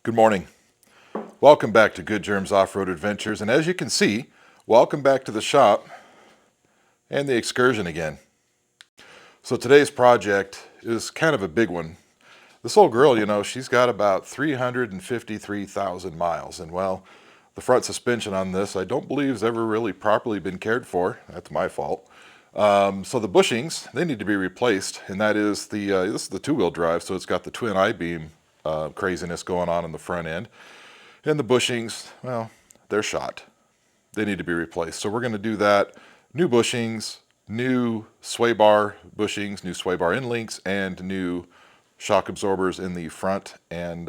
Good morning. Welcome back to Good Germs Off-Road Adventures, and as you can see, welcome back to the shop and the Excursion again. So today's project is kind of a big one. This old girl, you know, she's got about 353,000 miles, and well, the front suspension on this I don't believe has ever really properly been cared for. That's my fault. So the bushings, they need to be replaced, and that is this is the two-wheel drive, so it's got the twin I-beam craziness going on in the front end. And the bushings, well, they're shot. They need to be replaced. So we're going to do that. New bushings, new sway bar bushings, new sway bar end links, and new shock absorbers in the front. And,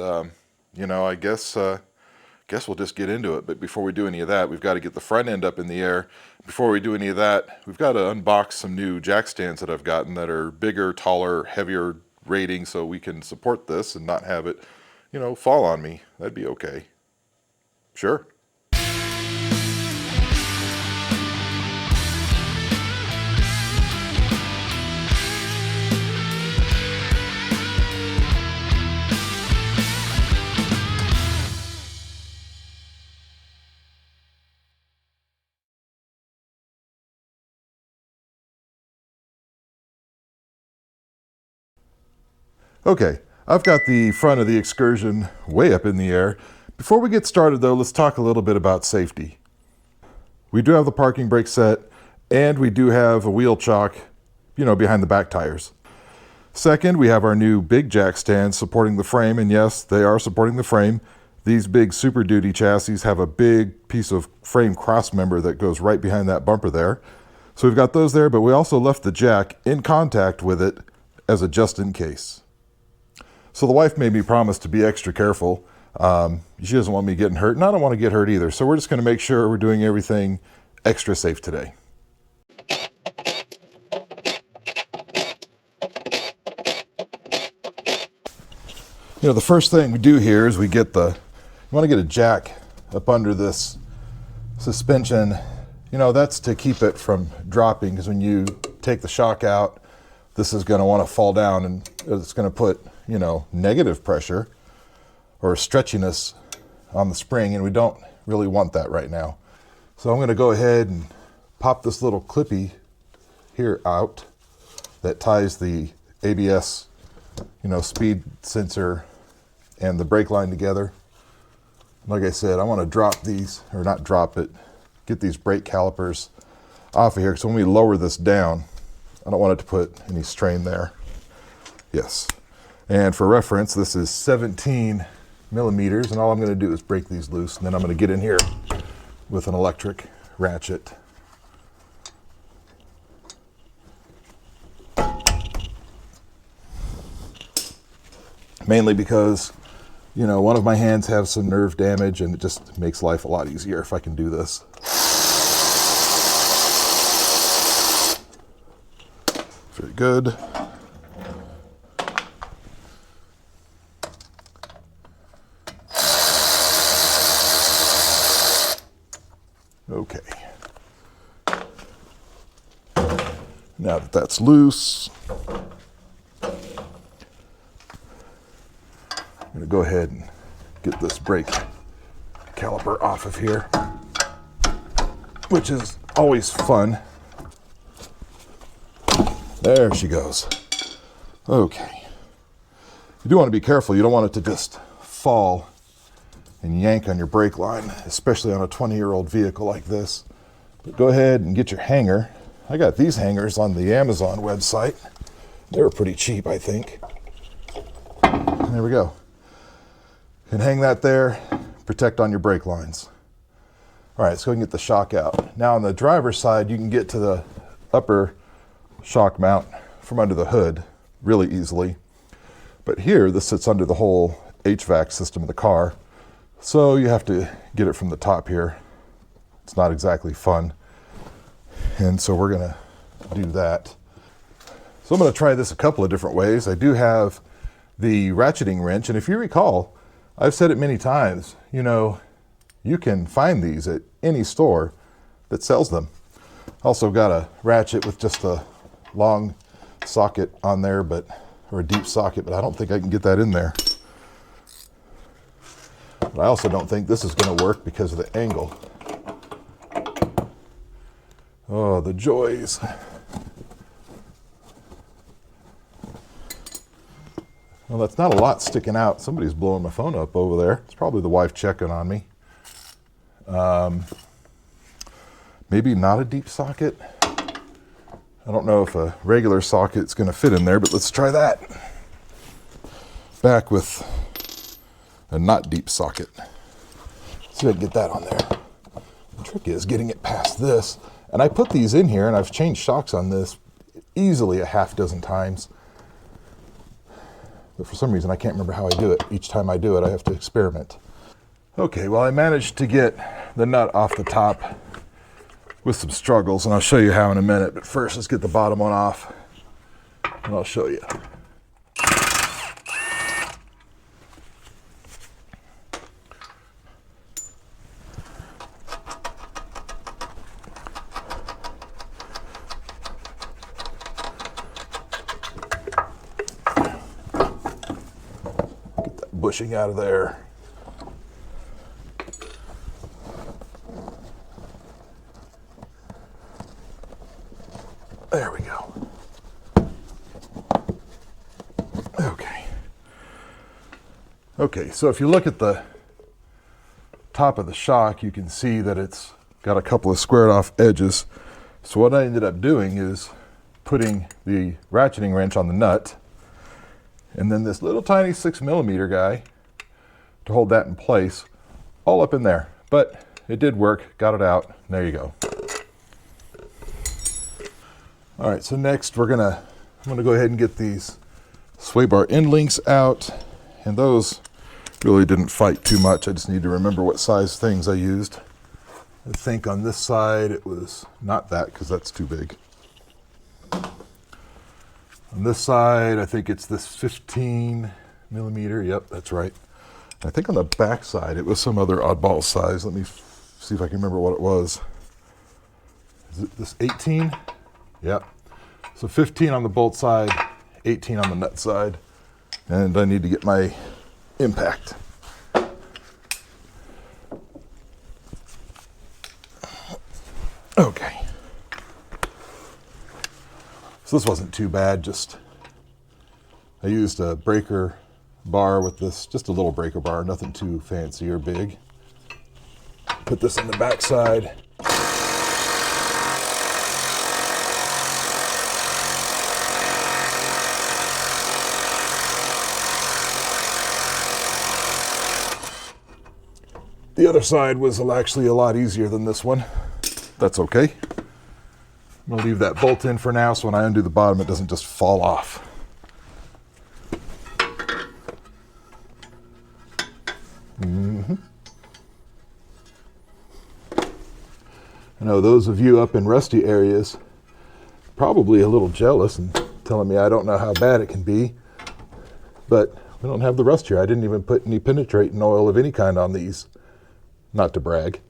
you know, I guess we'll just get into it. But before we do any of that, we've got to get the front end up in the air. Before we do any of that, we've got to unbox some new jack stands that I've gotten that are bigger, taller, heavier rating, so we can support this and not have it, you know, fall on me. That'd be okay. Sure. Okay, I've got the front of the Excursion way up in the air. Before we get started though, let's talk a little bit about safety. We do have the parking brake set, and we do have a wheel chock, you know, behind the back tires. Second, we have our new big jack stands supporting the frame, and yes, they are supporting the frame. These big Super Duty chassis have a big piece of frame cross member that goes right behind that bumper there. So we've got those there, but we also left the jack in contact with it as a just in case. So the wife made me promise to be extra careful. She doesn't want me getting hurt, and I don't want to get hurt either. So we're just going to make sure we're doing everything extra safe today. You know, the first thing we do here is we want to get a jack up under this suspension. You know, that's to keep it from dropping, because when you take the shock out, this is going to want to fall down, and it's going to put, you know, negative pressure or stretchiness on the spring, and we don't really want that right now. So I'm going to go ahead and pop this little clippy here out that ties the ABS, you know, speed sensor and the brake line together. Like I said, I want to drop these, or not drop it, get these brake calipers off of here, because when we lower this down, I don't want it to put any strain there. Yes. And for reference, this is 17 millimeters, and all I'm going to do is break these loose, and then I'm going to get in here with an electric ratchet. Mainly because, you know, one of my hands have some nerve damage, and it just makes life a lot easier if I can do this. Very good. Okay. Now that that's loose, I'm going to go ahead and get this brake caliper off of here, which is always fun. There she goes. Okay. You do want to be careful. You don't want it to just fall and yank on your brake line, especially on a 20-year-old vehicle like this. But go ahead and get your hanger. I got these hangers on the Amazon website. They were pretty cheap, I think. There we go. And hang that there, protect on your brake lines. All right, let's go and get the shock out. Now on the driver's side, you can get to the upper shock mount from under the hood really easily. But here, this sits under the whole HVAC system of the car. So you have to get it from the top here. It's not exactly fun. And so we're gonna do that. So I'm gonna try this a couple of different ways. I do have the ratcheting wrench, and if you recall, I've said it many times, you know, you can find these at any store that sells them. Also got a ratchet with just a long socket on there, or a deep socket, but I don't think I can get that in there. But I also don't think this is going to work because of the angle. Oh, the joys. Well, that's not a lot sticking out. Somebody's blowing my phone up over there. It's probably the wife checking on me. Maybe not a deep socket. I don't know if a regular socket's going to fit in there, but let's try that. Back with a not deep socket. See if I can get that on there. The trick is getting it past this. And I put these in here, and I've changed shocks on this easily a half dozen times. But for some reason, I can't remember how I do it. Each time I do it, I have to experiment. Okay, well, I managed to get the nut off the top with some struggles, and I'll show you how in a minute. But first, let's get the bottom one off, and I'll show you. Get that bushing out of there. There we go. Okay, so if you look at the top of the shock, you can see that it's got a couple of squared off edges. So what I ended up doing is putting the ratcheting wrench on the nut, and then this little tiny 6mm guy to hold that in place, all up in there. But it did work, got it out, and there you go. All right, so next I'm gonna go ahead and get these sway bar end links out, and those really didn't fight too much. I just need to remember what size things I used. I think on this side it was not that, because that's too big. On this side, I think it's this 15mm. Yep, that's right. I think on the back side it was some other oddball size. Let me see if I can remember what it was. Is it this 18? Yep. So 15 on the bolt side, 18 on the nut side. And I need to get my impact. Okay. So this wasn't too bad, I used a breaker bar with this, just a little breaker bar, nothing too fancy or big. Put this on the back side. The other side was actually a lot easier than this one. That's okay. I'm gonna leave that bolt in for now, so when I undo the bottom, it doesn't just fall off. I know those of you up in rusty areas probably a little jealous and telling me I don't know how bad it can be, but we don't have the rust here. I didn't even put any penetrating oil of any kind on these. Not to brag.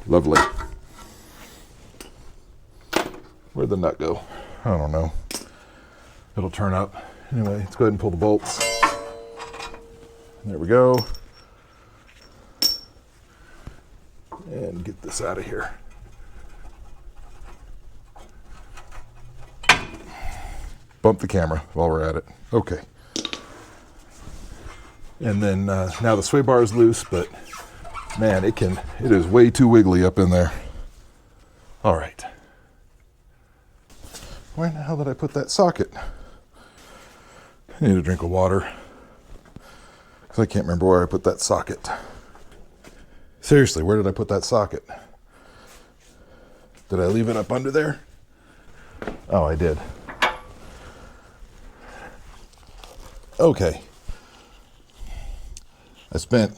Lovely. Where'd the nut go? I don't know. It'll turn up. Anyway, let's go ahead and pull the bolts. There we go. And get this out of here. Bump the camera while we're at it. Okay. And then now the sway bar is loose, but man, it is way too wiggly up in there. All right. Where in the hell did I put that socket? I need a drink of water, because I can't remember where I put that socket. Seriously, where did I put that socket? Did I leave it up under there? Oh, I did. Okay. I spent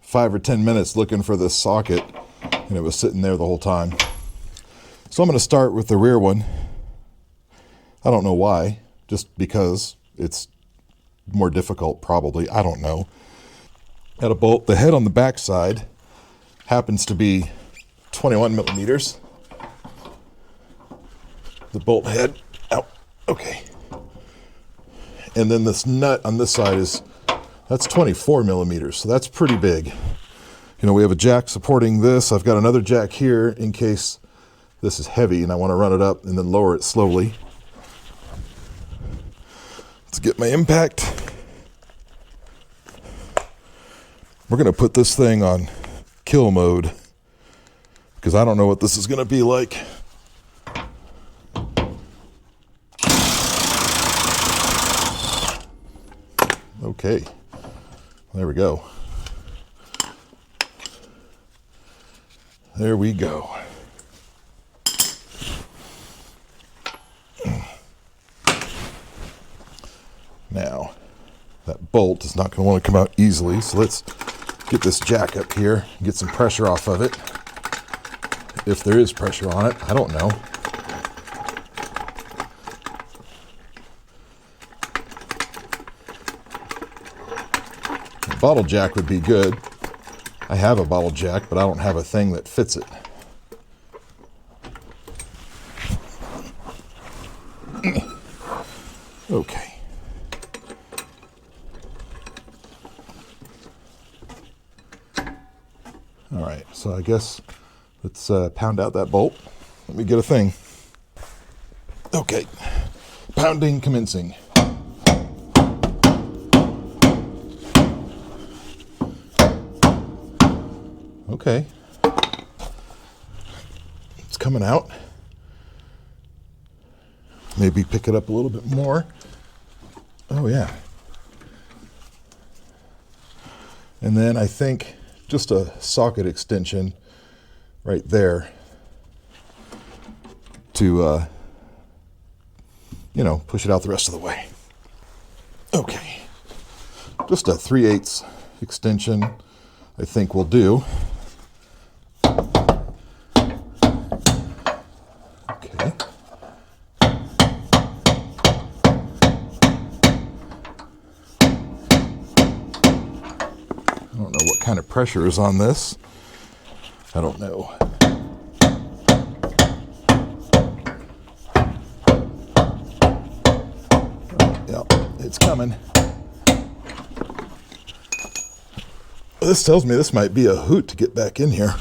5 or 10 minutes looking for this socket, and it was sitting there the whole time. So I'm going to start with the rear one. I don't know why, just because it's more difficult probably, I don't know. Got a bolt. The head on the back side happens to be 21mm. The bolt head, oh, okay. And then this nut on this side that's 24 millimeters, so that's pretty big. You know, we have a jack supporting this. I've got another jack here in case this is heavy and I want to run it up and then lower it slowly. Let's get my impact. We're going to put this thing on kill mode because I don't know what this is going to be like. Okay, there we go. There we go. Now, that bolt is not going to want to come out easily, so let's get this jack up here and get some pressure off of it. If there is pressure on it, I don't know. A bottle jack would be good. I have a bottle jack, but I don't have a thing that fits it. Okay. All right, so I guess let's pound out that bolt. Let me get a thing. Okay, pounding commencing. Okay, it's coming out. Maybe pick it up a little bit more. Oh yeah. And then I think just a socket extension right there to, you know, push it out the rest of the way. Okay, just a 3/8 extension I think will do. Okay. I don't know what kind of pressure is on this. I don't know. Yeah, it's coming. This tells me this might be a hoot to get back in here.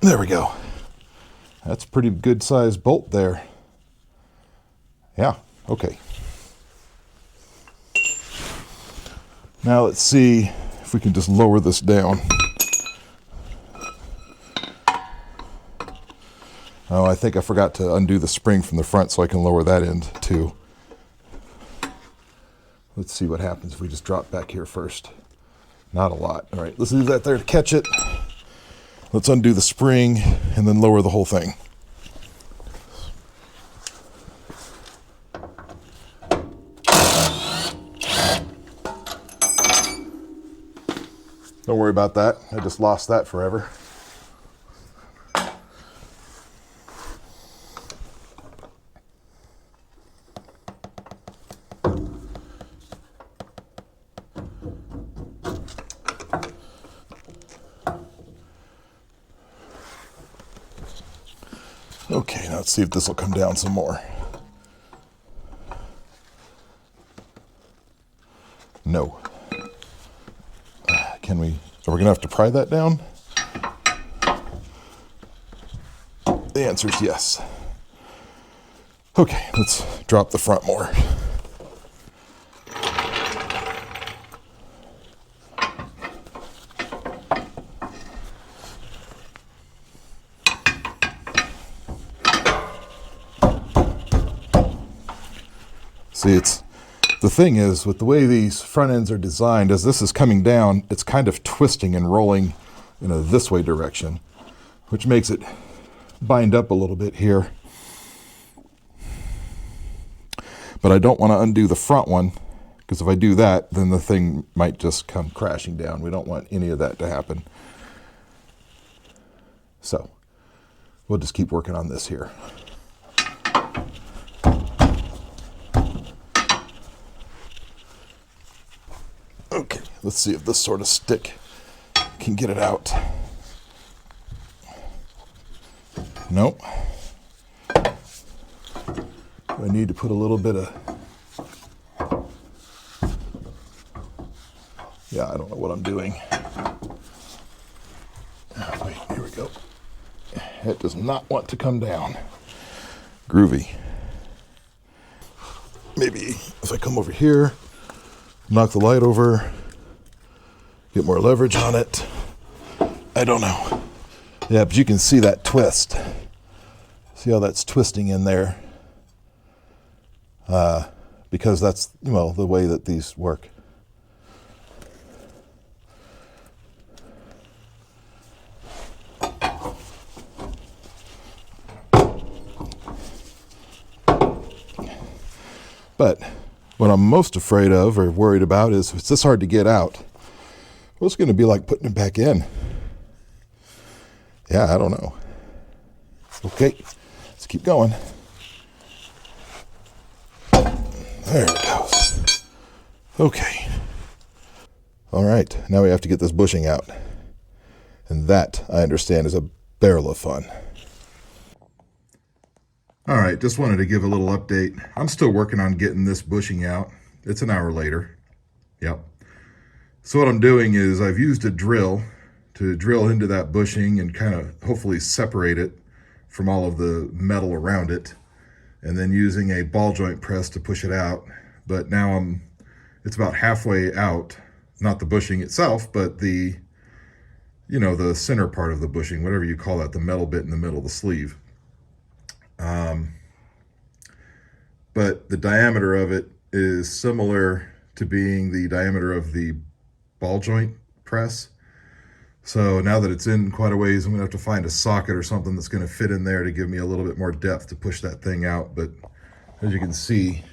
There we go. That's a pretty good sized bolt there. Yeah, okay. Now let's see if we can just lower this down. Oh, I think I forgot to undo the spring from the front so I can lower that end too. Let's see what happens if we just drop back here first. Not a lot. All right, let's leave that there to catch it. Let's undo the spring and then lower the whole thing. Don't worry about that. I just lost that forever. Okay, now let's see if this will come down some more. No. Can we? Are we gonna have to pry that down? The answer is yes. Okay, let's drop the front more. See, the thing is, with the way these front ends are designed, as this is coming down, it's kind of twisting and rolling in a this way direction, which makes it bind up a little bit here. But I don't want to undo the front one, because if I do that, then the thing might just come crashing down. We don't want any of that to happen. So we'll just keep working on this here. Okay, let's see if this sort of stick can get it out. Nope. I need to put a little bit of... Yeah, I don't know what I'm doing. Oh, wait, here we go. It does not want to come down. Groovy. Maybe if I come over here, knock the light over, get more leverage on it. I don't know. Yeah, but you can see that twist. See how that's twisting in there? Because that's, well, the way that these work. But what I'm most afraid of or worried about is if it's this hard to get out, what's it going to be like putting it back in? Yeah, I don't know. Okay, let's keep going. There it goes. Okay. All right, now we have to get this bushing out. And that, I understand, is a barrel of fun. All right, just wanted to give a little update. I'm still working on getting this bushing out. It's an hour later. Yep. So what I'm doing is I've used a drill to drill into that bushing and kind of hopefully separate it from all of the metal around it, and then using a ball joint press to push it out. But now it's about halfway out, not the bushing itself, but the center part of the bushing, whatever you call that, the metal bit in the middle of the sleeve. But the diameter of it is similar to being the diameter of the ball joint press. So now that it's in quite a ways, I'm gonna have to find a socket or something that's gonna fit in there to give me a little bit more depth to push that thing out. But as you can see,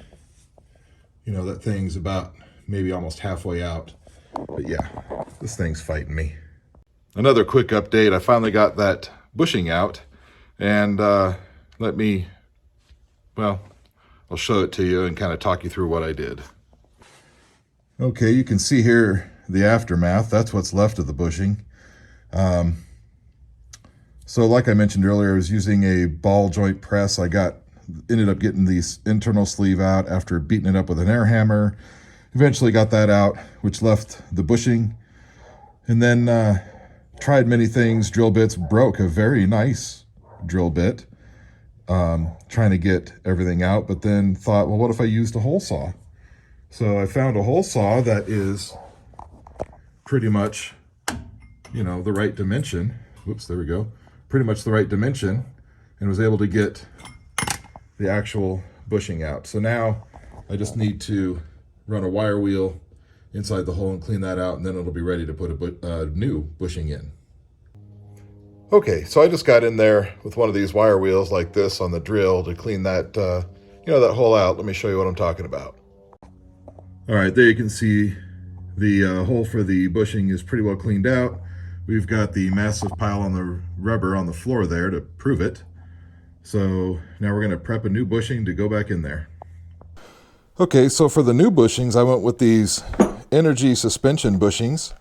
that thing's about maybe almost halfway out. But yeah, this thing's fighting me. Another quick update, I finally got that bushing out, and I'll show it to you and kind of talk you through what I did. Okay, you can see here the aftermath. That's what's left of the bushing. So like I mentioned earlier, I was using a ball joint press. I ended up getting the internal sleeve out after beating it up with an air hammer. Eventually got that out, which left the bushing. And then tried many things, drill bits, broke a very nice drill bit. Trying to get everything out, but then thought, well, what if I used a hole saw? So I found a hole saw that is pretty much, the right dimension. Whoops, there we go. Pretty much the right dimension, and was able to get the actual bushing out. So now I just need to run a wire wheel inside the hole and clean that out, and then it'll be ready to put a new bushing in. Okay, so I just got in there with one of these wire wheels like this on the drill to clean that, that hole out. Let me show you what I'm talking about. All right, there you can see the hole for the bushing is pretty well cleaned out. We've got the massive pile on the rubber on the floor there to prove it. So now we're gonna prep a new bushing to go back in there. Okay, so for the new bushings, I went with these energy suspension bushings.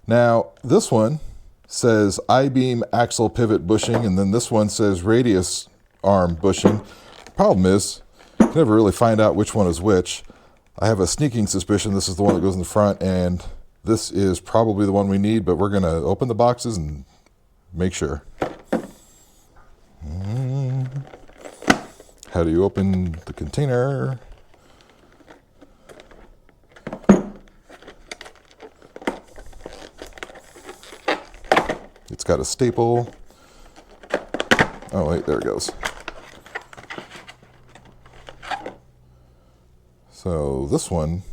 Now, this one says I-beam axle pivot bushing, and then this one says radius arm bushing. Problem is, you never really find out which one is which. I have a sneaking suspicion this is the one that goes in the front, and this is probably the one we need, but we're gonna open the boxes and make sure. How do you open the container? It's got a staple. Oh wait, there it goes. So this one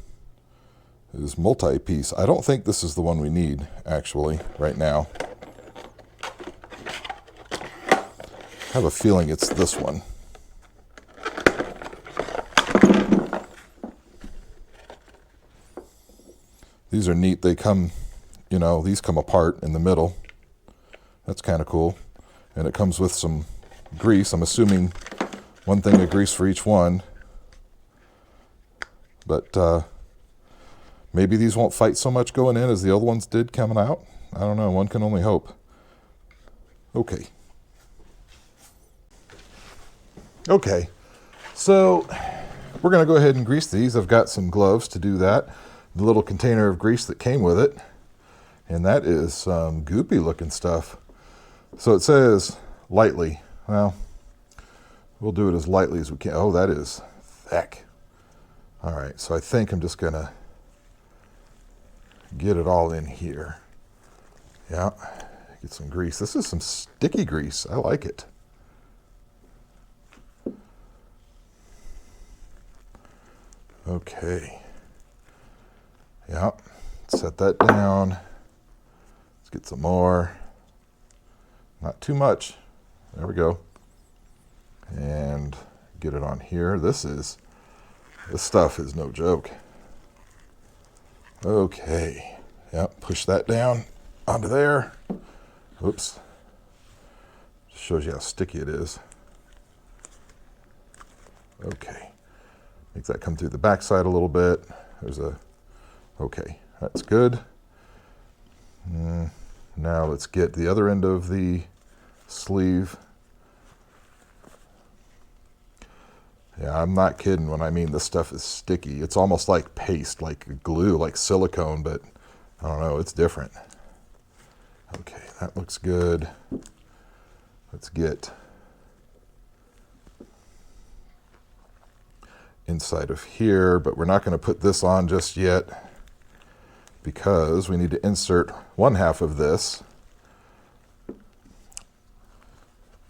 is multi-piece. I don't think this is the one we need, actually, right now. I have a feeling it's this one. These are neat. They come, these come apart in the middle. That's kind of cool. And it comes with some grease. I'm assuming one thing of grease for each one. But Maybe these won't fight so much going in as the other ones did coming out. I don't know. One can only hope. Okay. Okay. So we're going to go ahead and grease these. I've got some gloves to do that. The little container of grease that came with it. And that is some goopy looking stuff. So it says lightly. Well, we'll do it as lightly as we can. Oh, that is thick. All right, so I think I'm just going to get it all in here. Yeah, get some grease. This is some sticky grease. I like it. Okay. Yeah, set that down. Let's get some more. Not too much. There we go. And get it on here. This stuff is no joke. Okay. Yep, push that down onto there. Oops. Just shows you how sticky it is. Okay. Make that come through the backside a little bit. Okay, that's good. Now let's get the other end of the sleeve. Yeah, I'm not kidding when I mean this stuff is sticky. It's almost like paste, like glue, like silicone, but I don't know, it's different. Okay, that looks good. Let's get inside of here, but we're not going to put this on just yet because we need to insert one half of this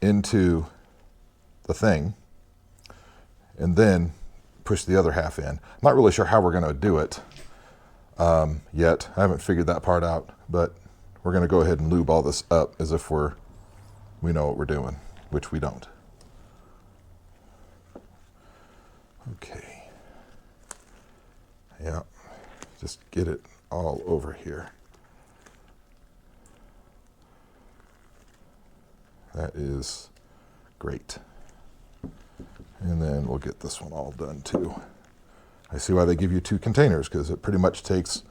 into the thing and then push the other half in. I'm not really sure how we're going to do it yet. I haven't figured that part out, but we're going to go ahead and lube all this up as if we know what we're doing, which we don't. Okay. Yeah, just get it all over here. That is great. And then we'll get this one all done too. I see why they give you 2 containers, because it pretty much takes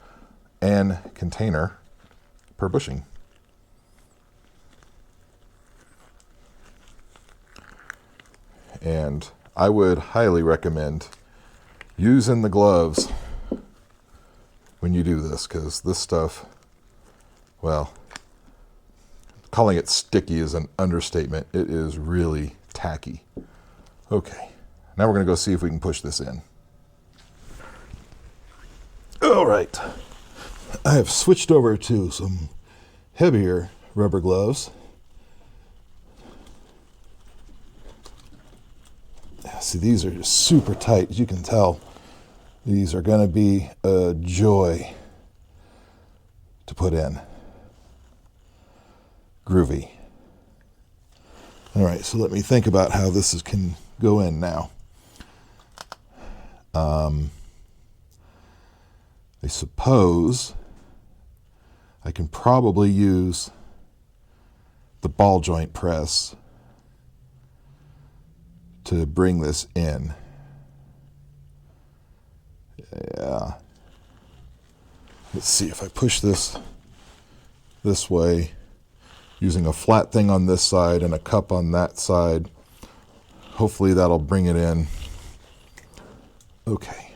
an container per bushing. And I would highly recommend using the gloves when you do this, because this stuff, well, calling it sticky is an understatement. It is really tacky. Okay, now we're going to go see if we can push this in. All right, I have switched over to some heavier rubber gloves. See, these are just super tight. As you can tell, these are going to be a joy to put in. Groovy. All right, so let me think about how this can go in now. I suppose I can probably use the ball joint press to bring this in. Yeah. Let's see if I push this way, using a flat thing on this side and a cup on that side. Hopefully that'll bring it in. Okay.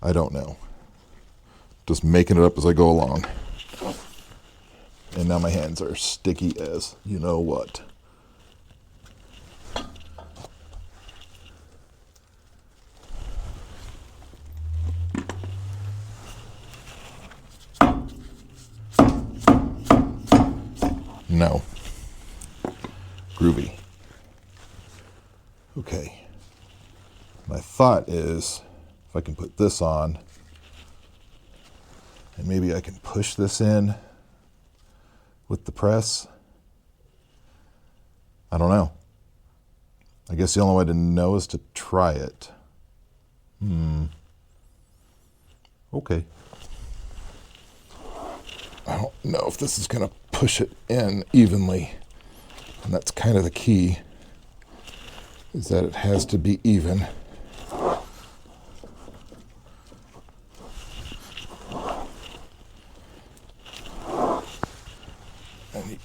I don't know. Just making it up as I go along. And now my hands are sticky as you know what. No. Groovy. Okay. My thought is, if I can put this on, and maybe I can push this in with the press. I don't know. I guess the only way to know is to try it. Okay. I don't know if this is going to push it in evenly. And that's kind of the key, is that it has to be even.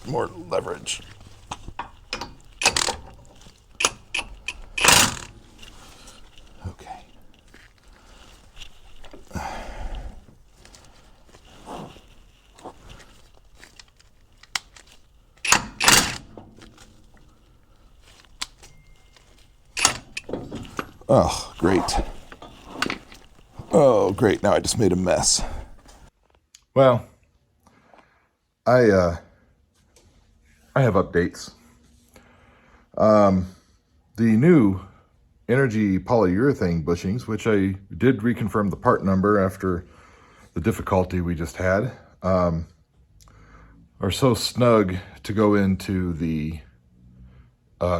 more leverage. Okay. Oh, great. Oh, great. Now I just made a mess. Well, I have updates. The new energy polyurethane bushings, which I did reconfirm the part number after the difficulty we just had, are so snug to go into the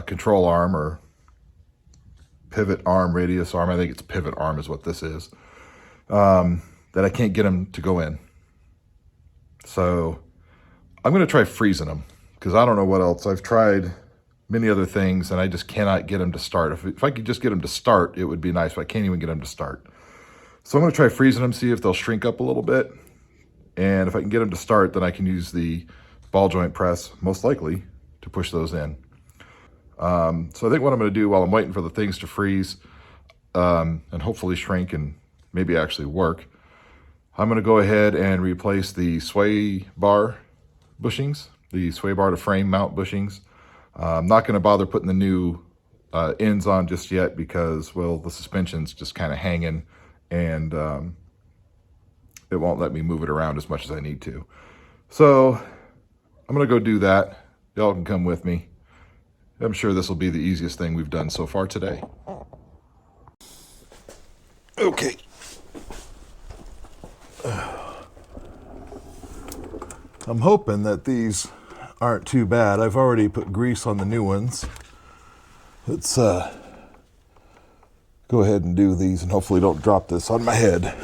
control arm or pivot arm, radius arm. I think it's pivot arm is what this is. That I can't get them to go in. So I'm going to try freezing them because I don't know what else. I've tried many other things and I just cannot get them to start. If I could just get them to start, it would be nice, but I can't even get them to start. So I'm going to try freezing them, see if they'll shrink up a little bit. And if I can get them to start, then I can use the ball joint press, most likely, to push those in. So I think what I'm going to do while I'm waiting for the things to freeze and hopefully shrink and maybe actually work, I'm going to go ahead and replace the sway bar bushings, the sway bar to frame mount bushings. I'm not going to bother putting the new ends on just yet because, well, the suspension's just kind of hanging and it won't let me move it around as much as I need to. So I'm going to go do that. Y'all can come with me. I'm sure this will be the easiest thing we've done so far today. Okay. I'm hoping that these aren't too bad. I've already put grease on the new ones. Let's go ahead and do these and hopefully don't drop this on my head.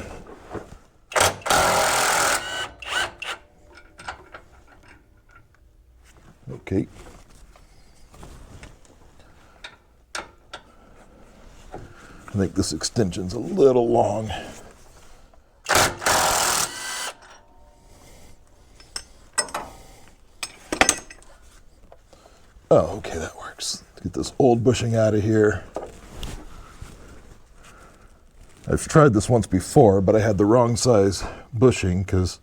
Okay. I think this extension's a little long. Oh, okay, that works. Let's get this old bushing out of here. I've tried this once before, but I had the wrong size bushing because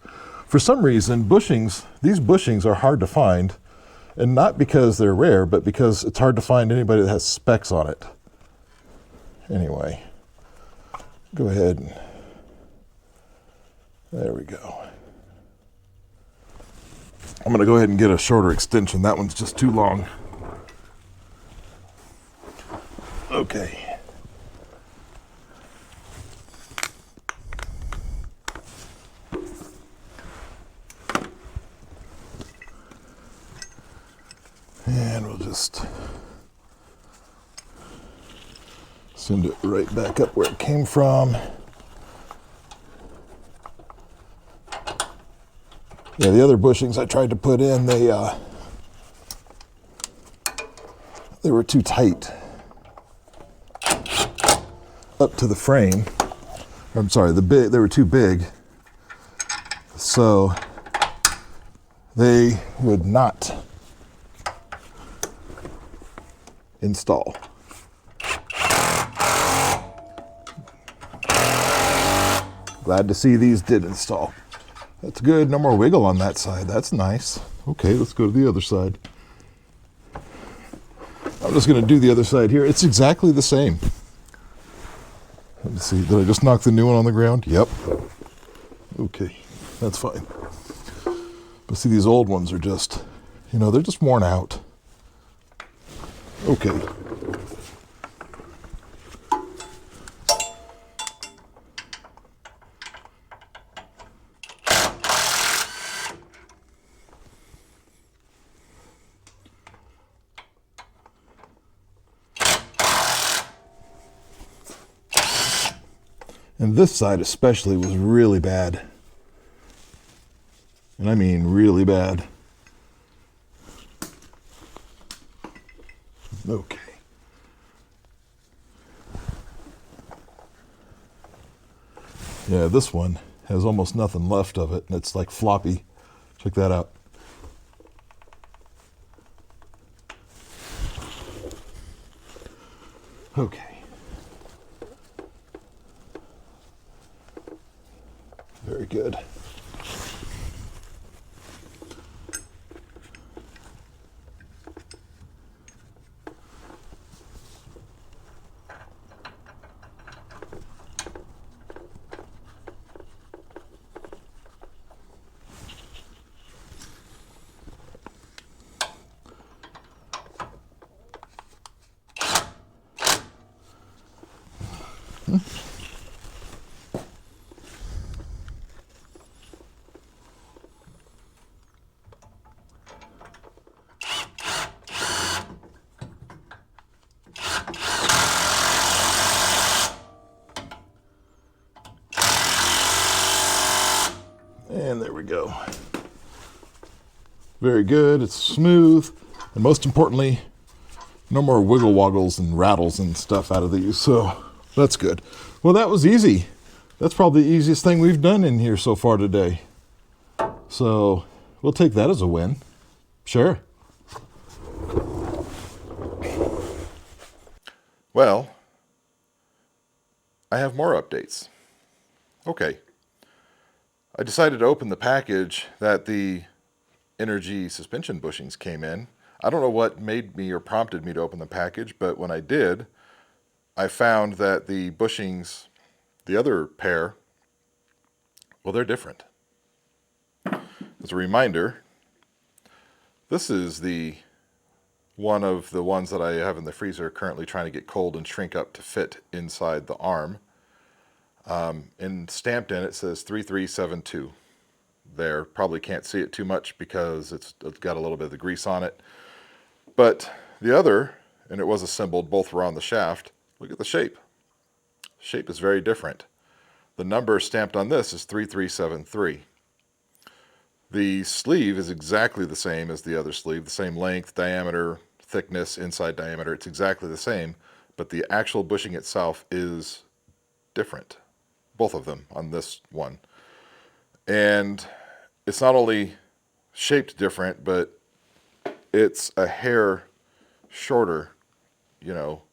for some reason these bushings are hard to find, and not because they're rare, but because it's hard to find anybody that has specs on it. Anyway, go ahead and there we go. I'm going to go ahead and get a shorter extension. That one's just too long. Okay. And we'll just send it right back up where it came from. Yeah, the other bushings I tried to put in, they were too tight up to the frame. I'm sorry, they were too big, so they would not install. Glad to see these did install. That's good. No more wiggle on that side. That's nice. Okay, let's go to the other side. I'm just going to do the other side here. It's exactly the same. Let me see. Did I just knock the new one on the ground? Yep. Okay, that's fine. But see, these old ones are just, they're just worn out. Okay. And this side especially was really bad. And I mean really bad. Okay. Yeah, this one has almost nothing left of it, and it's like floppy. Check that out. Okay. Very good. And there we go. Very good. It's smooth. And most importantly, no more wiggle woggles and rattles and stuff out of these. So that's good. Well, that was easy. That's probably the easiest thing we've done in here so far today. So we'll take that as a win. Sure. Well, I have more updates. Okay. I decided to open the package that the energy suspension bushings came in. I don't know what made me or prompted me to open the package, but when I did, I found that the bushings, the other pair, well, they're different. As a reminder, this is the one of the ones that I have in the freezer currently trying to get cold and shrink up to fit inside the arm. And stamped in it says 3372. There, probably can't see it too much because it's got a little bit of the grease on it. But the other, and it was assembled, both were on the shaft. Look at the shape. The shape is very different. The number stamped on this is 3373. The sleeve is exactly the same as the other sleeve, the same length, diameter, thickness, inside diameter. It's exactly the same, but the actual bushing itself is different. Both of them on this one. And it's not only shaped different, but it's a hair shorter, you know,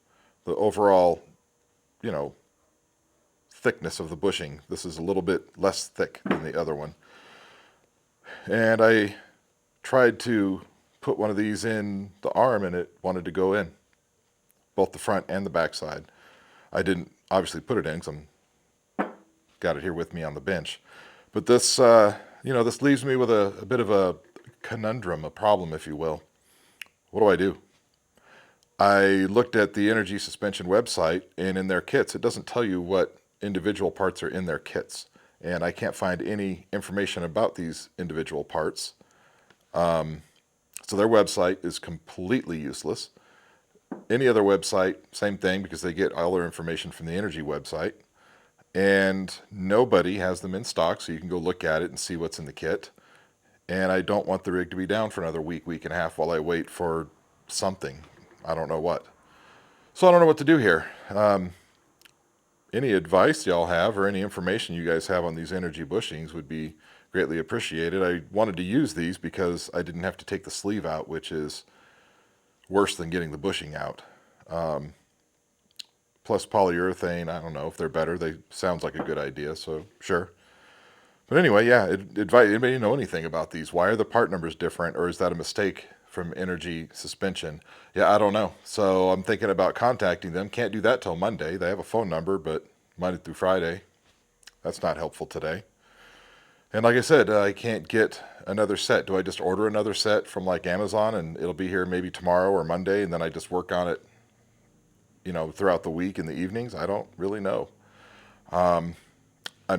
the overall, you know, thickness of the bushing. This is a little bit less thick than the other one. And I tried to put one of these in the arm and it wanted to go in, both the front and the back side. I didn't obviously put it in because I'm got it here with me on the bench. But this, you know, this leaves me with a bit of a conundrum, a problem, if you will. What do? I looked at the energy suspension website, and in their kits, it doesn't tell you what individual parts are in their kits. And I can't find any information about these individual parts. So their website is completely useless. Any other website, same thing, because they get all their information from the energy website. And nobody has them in stock, so you can go look at it and see what's in the kit. And I don't want the rig to be down for another week, week and a half while I wait for something. I don't know what. So I don't know what to do here. Any advice y'all have or any information you guys have on these energy bushings would be greatly appreciated. I wanted to use these because I didn't have to take the sleeve out, which is worse than getting the bushing out. Plus polyurethane, I don't know if they're better. They sounds like a good idea, so sure. But anyway, yeah, anybody know anything about these? Why are the part numbers different, or is that a mistake from energy suspension? Yeah, I don't know. So I'm thinking about contacting them. Can't do that till Monday. They have a phone number, but Monday through Friday. That's not helpful today. And like I said, I can't get another set. Do I just order another set from like Amazon and it'll be here maybe tomorrow or Monday, and then I just work on it, you know, throughout the week in the evenings? I don't really know. I'm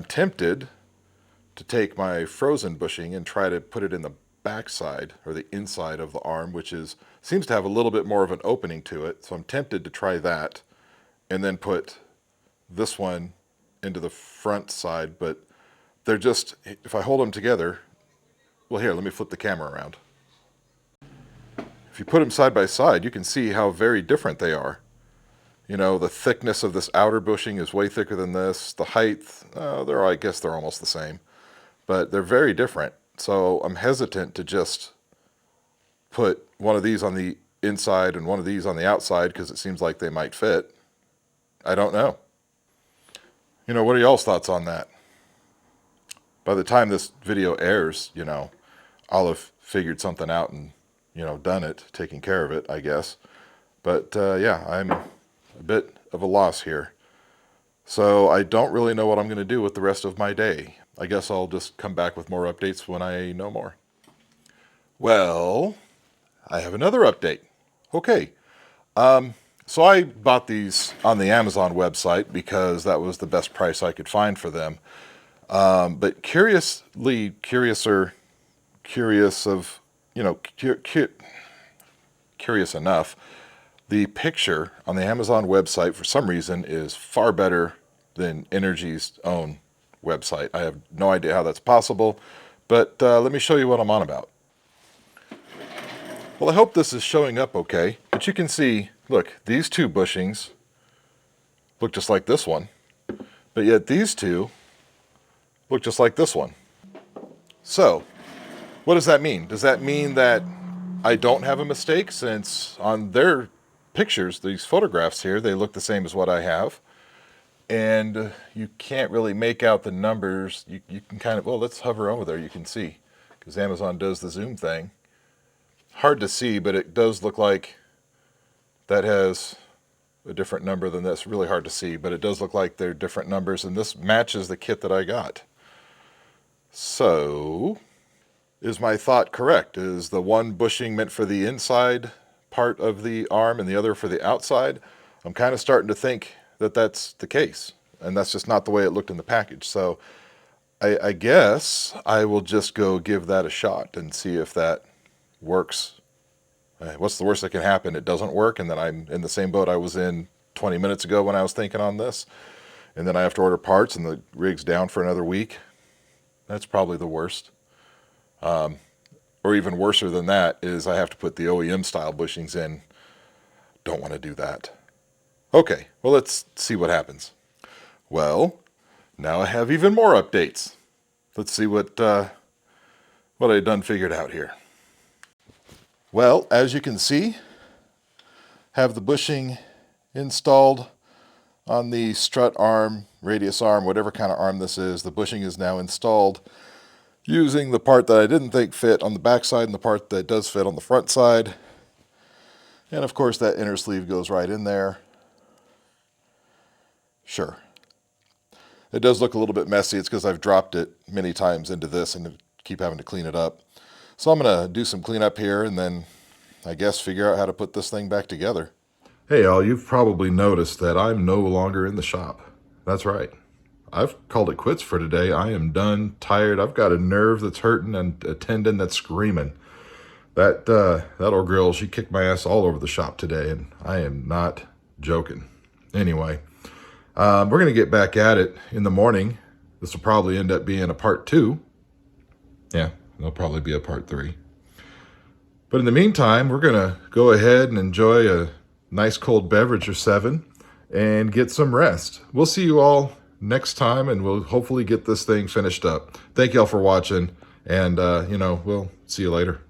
tempted to take my frozen bushing and try to put it in the backside or the inside of the arm, which seems to have a little bit more of an opening to it. So I'm tempted to try that and then put this one into the front side, but they're just, if I hold them together, well, here, let me flip the camera around. If you put them side by side, you can see how very different they are. You know, the thickness of this outer bushing is way thicker than this. The height, I guess they're almost the same, but they're very different. So I'm hesitant to just put one of these on the inside and one of these on the outside because it seems like they might fit. I don't know. You know, what are y'all's thoughts on that? By the time this video airs, you know, I'll have figured something out and, you know, done it, taken care of it, I guess. But yeah, I'm a bit of a loss here. So I don't really know what I'm going to do with the rest of my day. I guess I'll just come back with more updates when I know more. Well, I have another update. Okay. So I bought these on the Amazon website because that was the best price I could find for them. But curious enough, the picture on the Amazon website for some reason is far better than Energy's own website. I have no idea how that's possible, but let me show you what I'm on about. Well, I hope this is showing up okay, but you can see, look, these two bushings look just like this one, but yet these two look just like this one. So, what does that mean? Does that mean that I don't have a mistake, since on their pictures, these photographs here, they look the same as what I have? And you can't really make out the numbers. You can kind of, well, let's hover over there, you can see, because Amazon does the zoom thing. Hard to see, but it does look like that has a different number than this. Really hard to see, but it does look like they're different numbers, and this matches the kit that I got. So, is my thought correct? Is the one bushing meant for the inside part of the arm and the other for the outside? I'm kind of starting to think that that's the case, and that's just not the way it looked in the package. So I guess I will just go give that a shot and see if that works. What's the worst that can happen? It doesn't work, and then I'm in the same boat I was in 20 minutes ago when I was thinking on this, and then I have to order parts and the rig's down for another week. That's probably the worst. Or even worser than that is I have to put the OEM style bushings in. Don't want to do that. Okay, well, let's see what happens. Well, now I have even more updates. Let's see what I done figured out here. Well, as you can see, have the bushing installed on the strut arm, radius arm, whatever kind of arm this is. The bushing is now installed using the part that I didn't think fit on the back side and the part that does fit on the front side. And of course that inner sleeve goes right in there. Sure. It does look a little bit messy. It's because I've dropped it many times into this and keep having to clean it up. So I'm going to do some cleanup here and then I guess figure out how to put this thing back together. Hey all, you've probably noticed that I'm no longer in the shop. That's right. I've called it quits for today. I am done, tired. I've got a nerve that's hurting and a tendon that's screaming. That old girl, she kicked my ass all over the shop today, and I am not joking. Anyway, we're going to get back at it in the morning. This will probably end up being a part 2. Yeah, there'll probably be a part 3. But in the meantime, we're going to go ahead and enjoy a nice cold beverage or 7 and get some rest. We'll see you all next time, and we'll hopefully get this thing finished up. Thank y'all for watching, and we'll see you later.